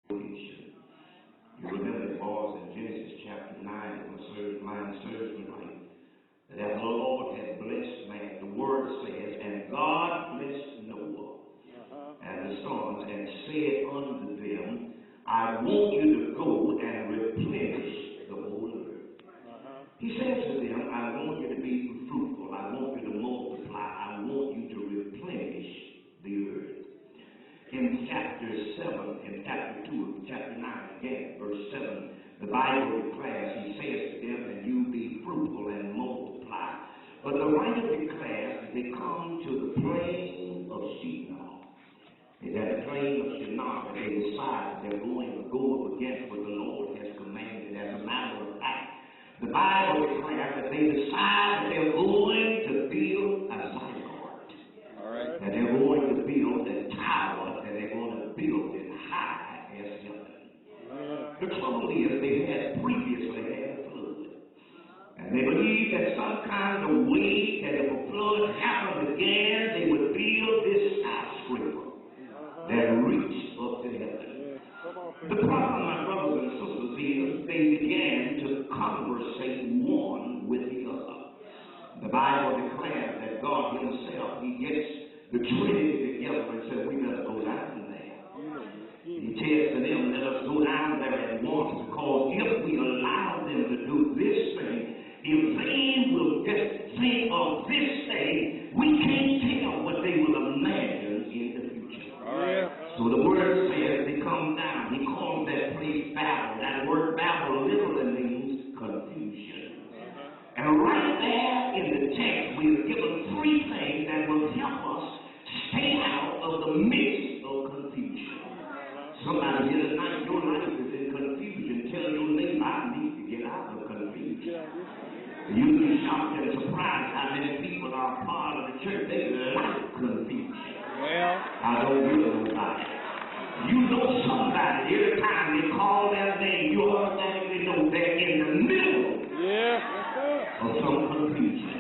You remember it was in Genesis chapter 9, if mine serves me right, that as the Lord had blessed man, the word says, and God blessed Noah and the sons, and said unto them, I want you to go and replenish the whole earth. He says to them, I want you to be fruitful. I want you to multiply. I want you to replenish the earth. In chapter 7, in chapter 2, chapter 9, again, verse 7, the Bible declares, he says to them, and you be fruitful and multiply. But the writer declares that they come to the plain of Shinar. It's at the plain of Shinar that they decide that they're going to go up against what the Lord has commanded. As a matter of fact, the Bible declares that they decide that they're going to build a zygote. All right. That they're going to build a tower, that they're going to build it high as heaven. The trouble is they had previously had a flood. And they believed that some kind of way that if a flood happened again, they would build this skyscraper that reached up to heaven. The problem, my brothers and sisters, is they began to conversate one with the other. The Bible declares that God himself, he gets the Trinity together and said, we better go down there. He says to them, let us go down there at once, because if we allow them to do this thing, if they will just think of this thing, we can't tell what they will imagine in the future. All right. So the word says they come down. He calls that place Babel. That word Babel literally means confusion. And right there in the text, we are given three things that will help us stay out of the midst of confusion. Somebody here tonight, your life is in confusion. Tell your neighbor, I need to get out of confusion. You'll be shocked and surprised how many people are part of the church. They like confusion. Well, I don't hear nobody. You know somebody, every time they call their name, you automatically know they're in the middle of some confusion.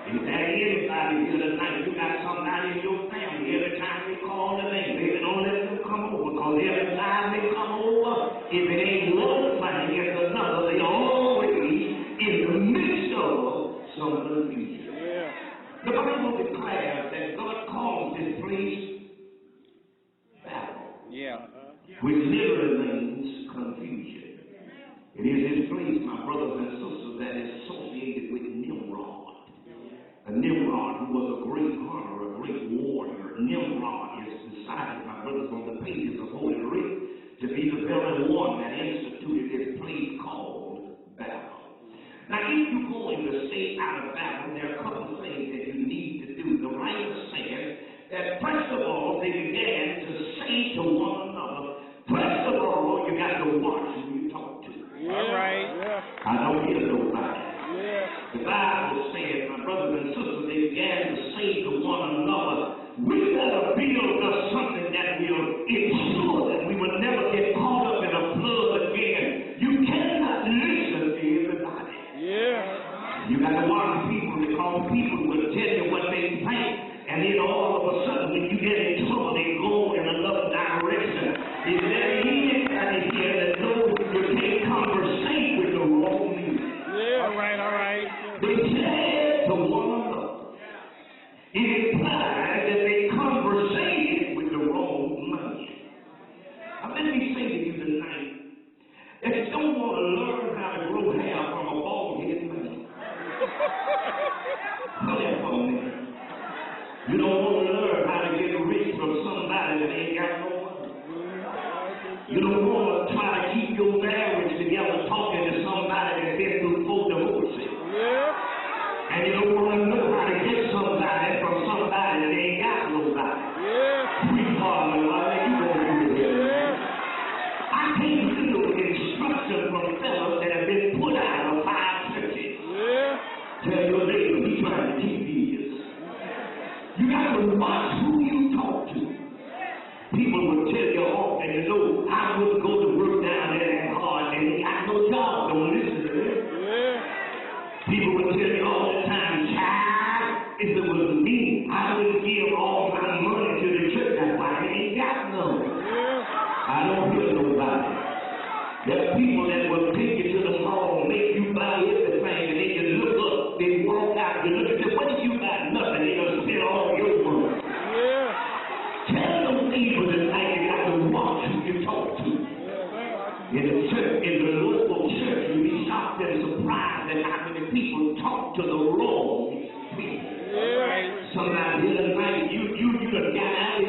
Is there anybody here tonight, you got somebody in your family, every time they call their name, baby, don't let them come over, because every time they come over, if it ain't one thing, it's another. They always in the midst of some confusion. The Bible declares that God calls this place Babel. Which literally means confusion. It is this place, my brothers and sisters, that is associated with Nimrod. Nimrod, who was a great hunter, a great warrior. Nimrod is decided, my brothers, on the pages of Holy Writ to be the very one that instituted this place called Babel. Now, if you're going to stay out of Babel, there are a couple of things that you need to do. The writer says that, first of all, they began to say to one another, first of all, you got to watch who you talk to. all right. I don't hear nobody. The Bible says, my brothers and sisters, they began to say to one another, we better build us something that will ensure that we will never get caught up in a flood again. You cannot listen to everybody. You got to watch people, because people will tell you what they think, and then all of a sudden when you get in trouble, they go in another direction. Is there anybody here that knows you can't conversate with the wrong people? All right. They said to one another. It implies that they conversated with the wrong man. Now let me say to you tonight, if you don't want to learn how to grow hair from a bald-headed man, hold that for a minute. You don't want to learn how to get rich from somebody that ain't got no money. You don't want to try to keep your marriage together talking to somebody that's been through 4 divorces. And you don't want to know how to get somebody from somebody that ain't got nobody. Sweetheart, like you gonna do this? I can't do instruction from fellas that have been put out of 5 churches. Tell your neighbor he's trying to keep his. You got to watch who you talk to. People will tell you off, and you know, I wouldn't go to work down there that hard, and they got no job. Don't listen to them. People will tell you all the time, child, if it was me, I would give all my money to the church. That's why they ain't got none. I don't hear no everybody. There are people that will take you to the mall, make you buy everything, and then you look up, they walk out, you look at them, what did you buy? Nothing. They're going to spend all your money. Yeah. Tell them people tonight you got to watch who you talk to. In the church, in the local church, you'll be shocked and surprised at how many people talk to the wrong people. Yeah. Somebody here tonight, you done got out of